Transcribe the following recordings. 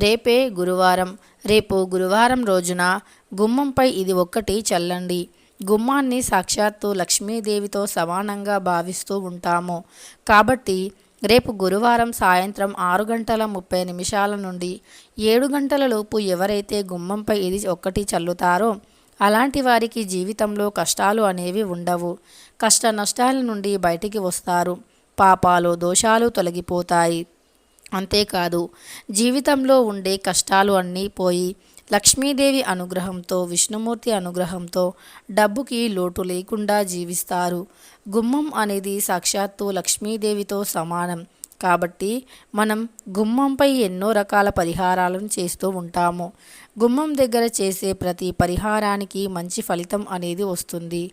రేపే గురువారం. రేపు గురువారం రోజున గుమ్మంపై ఇది ఒక్కటి చల్లండి. గుమ్మాన్ని సాక్షాత్తు లక్ష్మీదేవితో సమానంగా భావిస్తూ ఉంటాము. కాబట్టి రేపు గురువారం సాయంత్రం 6:30 నుండి 7 గంటలలోపు ఎవరైతే గుమ్మంపై ఇది ఒక్కటి చల్లుతారో అలాంటి వారికి జీవితంలో కష్టాలు అనేవి ఉండవు. కష్ట నష్టాల నుండి బయటికి వస్తారు. పాపాలు దోషాలు తొలగిపోతాయి. అంతేకాదు, జీవితంలో ఉండే కష్టాలు అన్నీ పోయి లక్ష్మీదేవి అనుగ్రహంతో, విష్ణుమూర్తి అనుగ్రహంతో డబ్బుకి లోటు లేకుండా జీవిస్తారు. గుమ్మం అనేది సాక్షాత్తు లక్ష్మీదేవితో సమానం. కాబట్టి మనం గుమ్మంపై ఎన్నో రకాల పరిహారాలను చేస్తూ ఉంటాము. గుమ్మం దగ్గర చేసే ప్రతి పరిహారానికి మంచి ఫలితం అనేది వస్తుంది.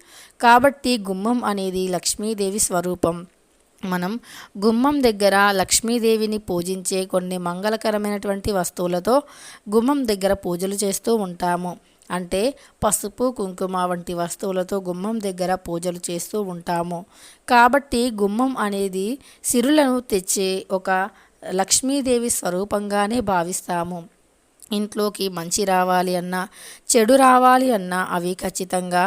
కాబట్టి గుమ్మం అనేది లక్ష్మీదేవి స్వరూపం. మనం గుమ్మం దగ్గర లక్ష్మీదేవిని పూజించే కొన్ని మంగళకరమైనటువంటి వస్తువులతో గుమ్మం దగ్గర పూజలు చేస్తూ ఉంటాము. అంటే పసుపు, కుంకుమ వంటి వస్తువులతో గుమ్మం దగ్గర పూజలు చేస్తూ ఉంటాము. కాబట్టి గుమ్మం అనేది సిరులను తెచ్చే ఒక లక్ష్మీదేవి స్వరూపంగానే భావిస్తాము. ఇంట్లోకి మంచి రావాలి అన్నా, చెడు రావాలి అన్నా అవి ఖచ్చితంగా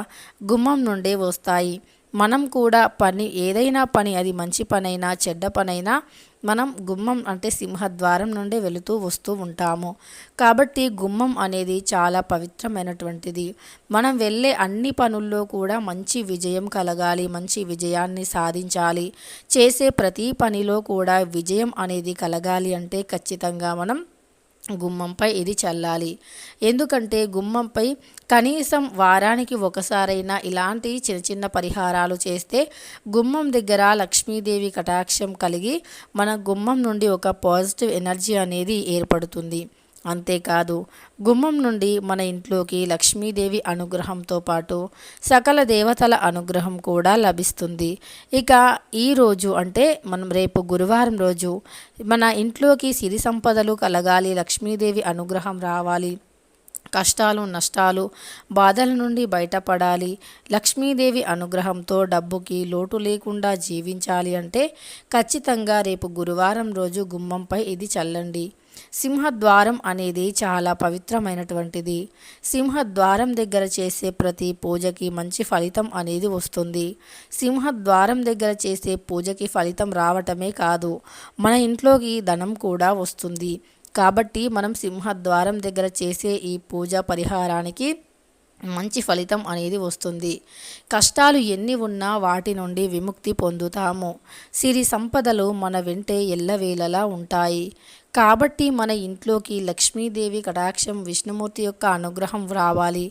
గుమ్మం నుండే వస్తాయి. మనం కూడా ఏదైనా పని, అది మంచి పనైనా చెడ్డ పనైనా, మనం గుమ్మం అంటే సింహద్వారం నుండి వెళుతూ వస్తూ ఉంటాము. కాబట్టి గుమ్మం అనేది చాలా పవిత్రమైనటువంటిది. మనం వెళ్ళే అన్ని పనుల్లో కూడా మంచి విజయం కలగాలి, మంచి విజయాన్ని సాధించాలి. చేసే ప్రతి పనిలో కూడా విజయం అనేది కలగాలి అంటే ఖచ్చితంగా మనం గుమ్మంపై ఇది చల్లాలి. ఎందుకంటే గుమ్మంపై కనీసం వారానికి ఒకసారైనా ఇలాంటి చిన్న చిన్న పరిహారాలు చేస్తే గుమ్మం దగ్గర లక్ష్మీదేవి కటాక్షం కలిగి మన గుమ్మం నుండి ఒక పాజిటివ్ ఎనర్జీ అనేది ఏర్పడుతుంది. అంతేకాదు, గుమ్మం నుండి మన ఇంట్లోకి లక్ష్మీదేవి అనుగ్రహంతో పాటు సకల దేవతల అనుగ్రహం కూడా లభిస్తుంది. ఇక ఈరోజు అంటే మనం రేపు గురువారం రోజు మన ఇంట్లోకి సిరి సంపదలు కలగాలి, లక్ష్మీదేవి అనుగ్రహం రావాలి, కష్టాలు నష్టాలు బాధల నుండి బయటపడాలి, లక్ష్మీదేవి అనుగ్రహంతో డబ్బుకి లోటు లేకుండా జీవించాలి అంటే ఖచ్చితంగా రేపు గురువారం రోజు గుమ్మంపై ఇది చల్లండి. సింహద్వారం అనేది చాలా పవిత్రమైనటువంటిది. సింహద్వారం దగ్గర చేసే ప్రతి పూజకి మంచి ఫలితం అనేది వస్తుంది. సింహద్వారం దగ్గర చేసే పూజకి ఫలితం రావటమే కాదు, మన ఇంట్లోకి ధనం కూడా వస్తుంది. కాబట్టి మనం సింహద్వారం దగ్గర చేసే ఈ పూజ పరిహారానికి మంచి ఫలితం అనేది వస్తుంది. కష్టాలు ఎన్ని ఉన్నా వాటి నుండి విముక్తి పొందుతాము. సిరి సంపదలు మన వెంటే ఎల్లవేళలా ఉంటాయి. కాబట్టి మన ఇంట్లోకి లక్ష్మీదేవి కటాక్షం, విష్ణుమూర్తి యొక్క అనుగ్రహం రావాలి.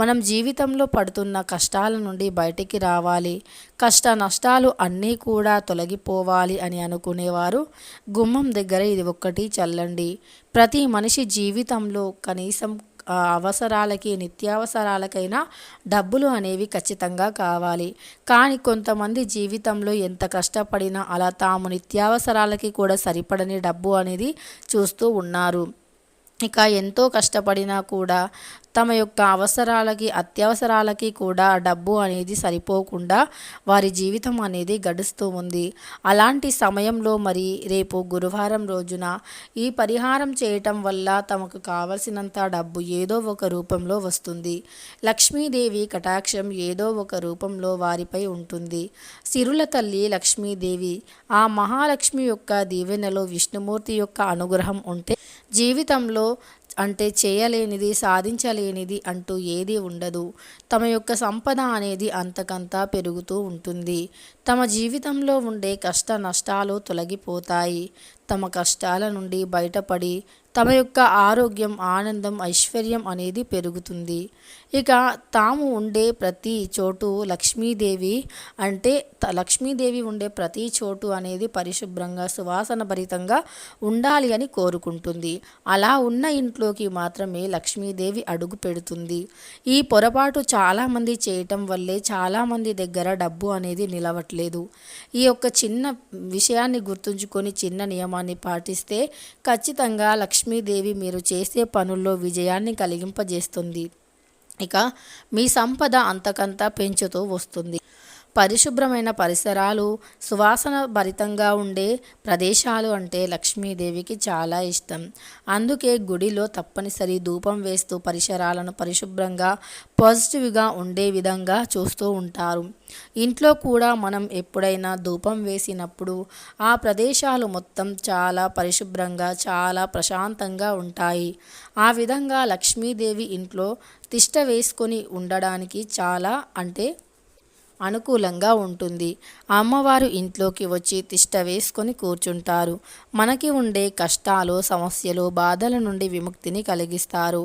మనం జీవితంలో పడుతున్న కష్టాల నుండి బయటికి రావాలి, కష్ట నష్టాలు అన్నీ కూడా తొలగిపోవాలి అని అనుకునేవారు గుమ్మం దగ్గర ఇది ఒక్కటి చల్లండి. ప్రతి మనిషి జీవితంలో కనీసం అవసరాలకి, నిత్యావసరాలకైనా డబ్బులు అనేవి ఖచ్చితంగా కావాలి. కానీ కొంతమంది జీవితంలో ఎంత కష్టపడినా అలా తాము నిత్యావసరాలకి కూడా సరిపడని డబ్బు అనేది చూస్తూ ఉన్నారు. ఇక ఎంతో కష్టపడినా కూడా తమ యొక్క అవసరాలకి, అత్యవసరాలకి కూడా డబ్బు అనేది సరిపోకుండా వారి జీవితం అనేది గడుస్తూ ఉంది. అలాంటి సమయంలో మరి రేపు గురువారం రోజున ఈ పరిహారం చేయటం వల్ల తమకు కావలసినంత డబ్బు ఏదో ఒక రూపంలో వస్తుంది. లక్ష్మీదేవి కటాక్షం ఏదో ఒక రూపంలో వారిపై ఉంటుంది. సిరుల తల్లి లక్ష్మీదేవి, ఆ మహాలక్ష్మి యొక్క దీవెనలో విష్ణుమూర్తి యొక్క అనుగ్రహం ఉంటే జీవితంలో అంటే చేయలేనిది, సాధించలేనిది అంటూ ఏది ఉండదు. తమ యొక్క సంపద అనేది అంతకంతా పెరుగుతూ ఉంటుంది. తమ జీవితంలో ఉండే కష్ట నష్టాలు తొలగిపోతాయి. తమ కష్టాల నుండి బయటపడి తమ యొక్క ఆరోగ్యం, ఆనందం, ఐశ్వర్యం అనేది పెరుగుతుంది. ఇక తాము ఉండే ప్రతి చోటు లక్ష్మీదేవి అంటే లక్ష్మీదేవి ఉండే ప్రతి చోటు అనేది పరిశుభ్రంగా, సువాసన భరితంగా ఉండాలి అని కోరుకుంటుంది. అలా ఉన్న ఇంట్లోకి మాత్రమే లక్ష్మీదేవి అడుగు పెడుతుంది. ఈ పొరపాటు చాలామంది చేయటం వల్లే చాలామంది దగ్గర డబ్బు అనేది నిలవట్లేదు. ఈ యొక్క చిన్న విషయాన్ని గుర్తుంచుకొని చిన్న నియమాన్ని పాటిస్తే ఖచ్చితంగా లక్ష్మీదేవి మీరు చేసే పనుల్లో విజయాన్ని కలిగింపజేస్తుంది. ఇక మీ సంపద అంతకంతా పెంచుతూ వస్తుంది. పరిశుభ్రమైన పరిసరాలు, సువాసన భరితంగా ఉండే ప్రదేశాలు అంటే లక్ష్మీదేవికి చాలా ఇష్టం. అందుకే గుడిలో తప్పనిసరి ధూపం వేస్తూ పరిసరాలను పరిశుభ్రంగా, పాజిటివ్గా ఉండే విధంగా చూస్తూ ఉంటారు. ఇంట్లో కూడా మనం ఎప్పుడైనా ధూపం వేసినప్పుడు ఆ ప్రదేశాలు మొత్తం చాలా పరిశుభ్రంగా, చాలా ప్రశాంతంగా ఉంటాయి. ఆ విధంగా లక్ష్మీదేవి ఇంట్లో తిష్ట వేసుకొని ఉండడానికి చాలా అనుకూలంగా ఉంటుంది. అమ్మవారు ఇంట్లోకి వచ్చి తిష్ట వేసుకొని కూర్చుంటారు. మనకి ఉండే కష్టాలు, సమస్యలు, బాధల నుండి విముక్తిని కలిగిస్తారు.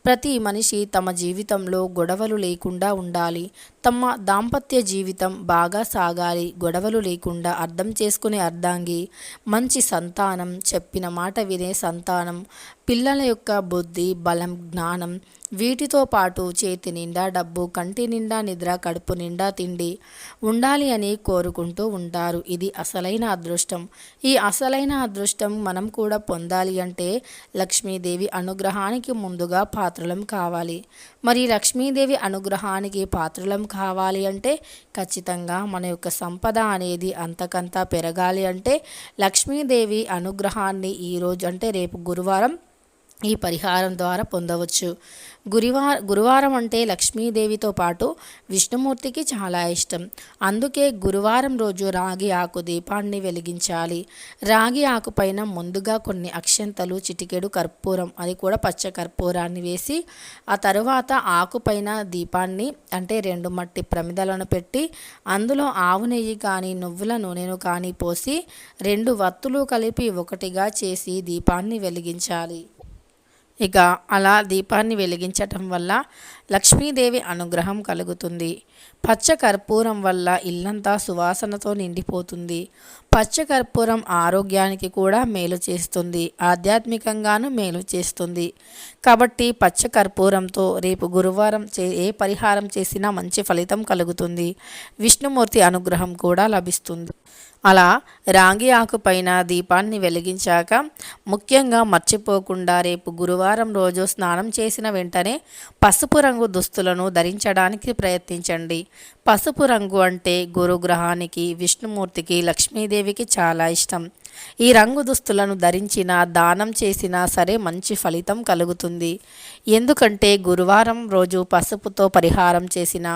ప్రతి మనిషి తమ జీవితంలో గొడవలు లేకుండా ఉండాలి. తమ దాంపత్య జీవితం బాగా సాగాలి. గొడవలు లేకుండా అర్థం చేసుకునే అర్ధాంగి, మంచి సంతానం, చెప్పిన మాట వినే సంతానం, పిల్లల యొక్క బుద్ధి, బలం, జ్ఞానం, వీటితో పాటు చేతి నిండా డబ్బు, కంటి నిండా నిద్ర, కడుపు నిండా తిండి ఉండాలి అని కోరుకుంటూ ఉంటారు. ఇది అసలైన అదృష్టం. ఈ అసలైన అదృష్టం మనం కూడా పొందాలి అంటే లక్ష్మీదేవి అనుగ్రహానికి ముందుగా పాత్రలం కావాలి. మరి లక్ష్మీదేవి అనుగ్రహానికి పాత్రలం కావాలి అంటే ఖచ్చితంగా మన యొక్క సంపద అనేది అంతకంతా పెరగాలి అంటే లక్ష్మీదేవి అనుగ్రహాన్ని ఈరోజు అంటే రేపు గురువారం ఈ పరిహారం ద్వారా పొందవచ్చు. గురువారం అంటే లక్ష్మీదేవితో పాటు విష్ణుమూర్తికి చాలా ఇష్టం. అందుకే గురువారం రోజు రాగి ఆకు దీపాన్ని వెలిగించాలి. రాగి ఆకు పైన ముందుగా కొన్ని అక్షంతలు, చిటికెడు కర్పూరం, అది కూడా పచ్చ కర్పూరాన్ని వేసి ఆ తరువాత ఆకు పైన దీపాన్ని అంటే 2 మట్టి ప్రమిదలను పెట్టి అందులో ఆవు నెయ్యి కానీ నువ్వుల నూనెను కానీ పోసి 2 వత్తులు కలిపి ఒకటిగా చేసి దీపాన్ని వెలిగించాలి. ఇక అలా దీపాన్ని వెలిగించటం వల్ల లక్ష్మీదేవి అనుగ్రహం కలుగుతుంది. పచ్చ కర్పూరం వల్ల ఇల్లంతా సువాసనతో నిండిపోతుంది. పచ్చ కర్పూరం ఆరోగ్యానికి కూడా మేలు చేస్తుంది, ఆధ్యాత్మికంగాను మేలు చేస్తుంది. కాబట్టి పచ్చ కర్పూరంతో రేపు గురువారం ఏ పరిహారం చేసినా మంచి ఫలితం కలుగుతుంది. విష్ణుమూర్తి అనుగ్రహం కూడా లభిస్తుంది. అలా రాగి ఆకు పైన దీపాన్ని వెలిగించాక ముఖ్యంగా మర్చిపోకుండా రేపు గురువారం రోజు స్నానం చేసిన వెంటనే పసుపు రంగు దుస్తులను ధరించడానికి ప్రయత్నించండి. పసుపు రంగు అంటే గురుగ్రహానికి, విష్ణుమూర్తికి, లక్ష్మీదేవికి చాలా ఇష్టం. ఈ రంగు దుస్తులను ధరించినా, దానం చేసినా సరే మంచి ఫలితం కలుగుతుంది. ఎందుకంటే గురువారం రోజు పసుపుతో పరిహారం చేసిన,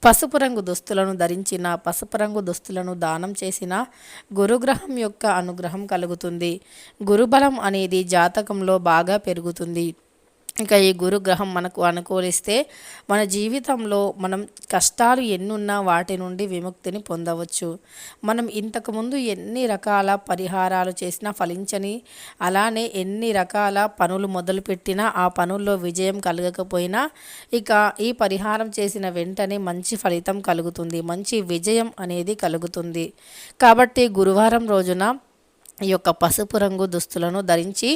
పసుపు రంగు దుస్తులను ధరించిన, పసుపు రంగు దుస్తులను దానం చేసిన గురుగ్రహం యొక్క అనుగ్రహం కలుగుతుంది. గురుబలం అనేది జాతకంలో బాగా పెరుగుతుంది. ఇక ఈ గురుగ్రహం మనకు అనుకూలిస్తే మన జీవితంలో మనం కష్టాలు ఎన్నున్నా వాటి నుండి విముక్తిని పొందవచ్చు. మనం ఇంతకుముందు ఎన్ని రకాల పరిహారాలు చేసినా ఫలించని, అలానే ఎన్ని రకాల పనులు మొదలుపెట్టినా ఆ పనుల్లో విజయం కలగకపోయినా ఇక ఈ పరిహారం చేసిన వెంటనే మంచి ఫలితం కలుగుతుంది, మంచి విజయం అనేది కలుగుతుంది. కాబట్టి గురువారం రోజున ఈ యొక్క పసుపు రంగు దుస్తులను ధరించి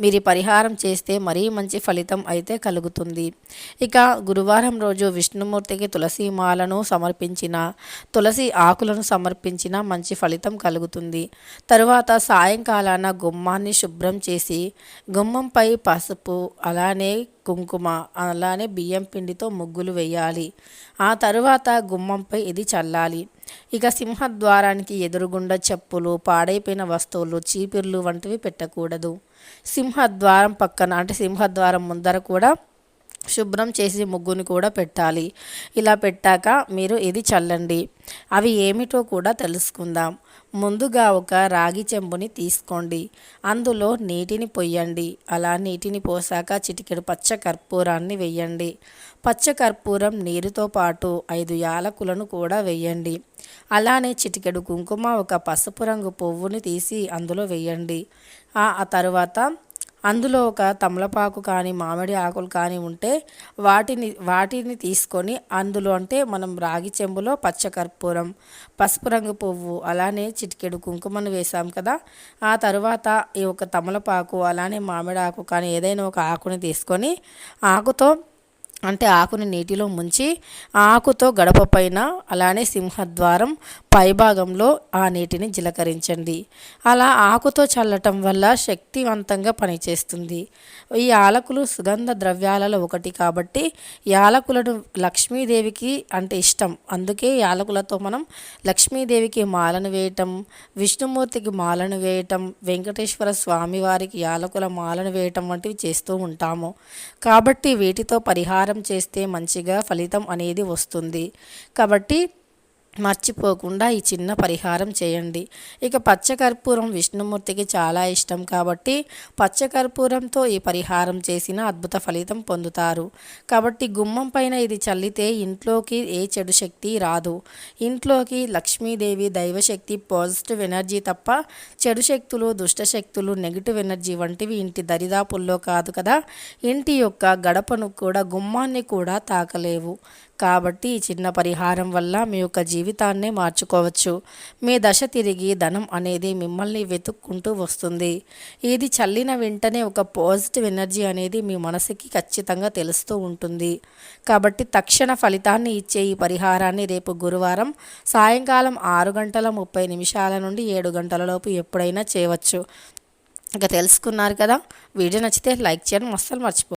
మీరు పరిహారం చేస్తే మరీ మంచి ఫలితం అయితే కలుగుతుంది. ఇక గురువారం రోజు విష్ణుమూర్తికి తులసి మాలను సమర్పించిన, తులసి ఆకులను సమర్పించిన మంచి ఫలితం కలుగుతుంది. తరువాత సాయంకాలాన గుమ్మాన్ని శుభ్రం చేసి గుమ్మంపై పసుపు, అలానే కుంకుమ, అలానే బియ్యం పిండితో ముగ్గులు వేయాలి. ఆ తరువాత గుమ్మంపై ఇది చల్లాలి. ఇక సింహద్వారానికి ఎదురుగుండా చెప్పులు, పాడైపోయిన వస్తువులు, చీపిర్లు వంటివి పెట్టకూడదు. సింహద్వారం పక్కన అంటే సింహద్వారం ముందర కూడా శుభ్రం చేసి ముగ్గుని కూడా పెట్టాలి. ఇలా పెట్టాక మీరు ఇది చల్లండి. అవి ఏమిటో కూడా తెలుసుకుందాం. ముందుగా ఒక రాగి చెంబుని తీసుకోండి. అందులో నీటిని పొయ్యండి. అలా నీటిని పోసాక చిటికెడు పచ్చ కర్పూరాన్ని వెయ్యండి. పచ్చ కర్పూరం నీరుతో పాటు 5 యాలకులను కూడా వెయ్యండి. అలానే చిటికెడు కుంకుమ, ఒక పసుపు రంగు పువ్వుని తీసి అందులో వెయ్యండి. ఆ తరువాత అందులో ఒక తమలపాకు కానీ, మామిడి ఆకులు కానీ ఉంటే వాటిని తీసుకొని అందులో అంటే మనం రాగి చెంబులో పచ్చ కర్పూరం, పసుపు రంగు పువ్వు, అలానే చిటికెడు కుంకుమను వేసాం కదా. ఆ తరువాత ఈ ఒక తమలపాకు, అలానే మామిడి ఆకు కానీ ఏదైనా ఒక ఆకుని తీసుకొని ఆకుతో అంటే ఆకుని నీటిలో ముంచి ఆకుతో గడప పైన అలానే సింహద్వారం పైభాగంలో ఆ నీటిని జిలకరించండి. అలా ఆకుతో చల్లటం వల్ల శక్తివంతంగా పనిచేస్తుంది. ఈ యాలకులు సుగంధ ద్రవ్యాలలో ఒకటి కాబట్టి యాలకులను లక్ష్మీదేవికి అంటే ఇష్టం. అందుకే యాలకులతో మనం లక్ష్మీదేవికి మాలను వేయటం, విష్ణుమూర్తికి మాలను వేయటం, వెంకటేశ్వర స్వామి వారికి యాలకుల మాలను వేయటం వంటివి చేస్తూ ఉంటాము. కాబట్టి వీటితో పరిహారం చేస్తే మంచిగా ఫలితం అనేది వస్తుంది. కాబట్టి మర్చిపోకుండా ఈ చిన్న పరిహారం చేయండి. ఇక పచ్చకర్పూరం విష్ణుమూర్తికి చాలా ఇష్టం కాబట్టి పచ్చకర్పూరంతో ఈ పరిహారం చేసిన అద్భుత ఫలితం పొందుతారు. కాబట్టి గుమ్మం పైన ఇది చల్లితే ఇంట్లోకి ఏ చెడు శక్తి రాదు. ఇంట్లోకి లక్ష్మీదేవి దైవశక్తి పాజిటివ్ ఎనర్జీ తప్ప చెడు శక్తులు దుష్టశక్తులు నెగిటివ్ ఎనర్జీ వంటివి ఇంటి దరిదాపుల్లో కాదు కదా, ఇంటి యొక్క గడపను కూడా గుమ్మాన్ని కూడా తాకలేవు. కాబట్టి ఈ చిన్న పరిహారం వల్ల మీ యొక్క జీవితాన్నే మార్చుకోవచ్చు. మీ దశ తిరిగి ధనం అనేది మిమ్మల్ని వెతుక్కుంటూ వస్తుంది. ఇది చల్లిన వెంటనే ఒక పాజిటివ్ ఎనర్జీ అనేది మీ మనసుకి ఖచ్చితంగా తెలుస్తూ ఉంటుంది. కాబట్టి తక్షణ ఫలితాన్ని ఇచ్చే ఈ పరిహారాన్ని రేపు గురువారం సాయంకాలం 6:30 నుండి 7 లోపు ఎప్పుడైనా చేయవచ్చు. ఇక తెలుసుకున్నారు కదా. వీడియో నచ్చితే లైక్ చేయడం అస్సలు మర్చిపో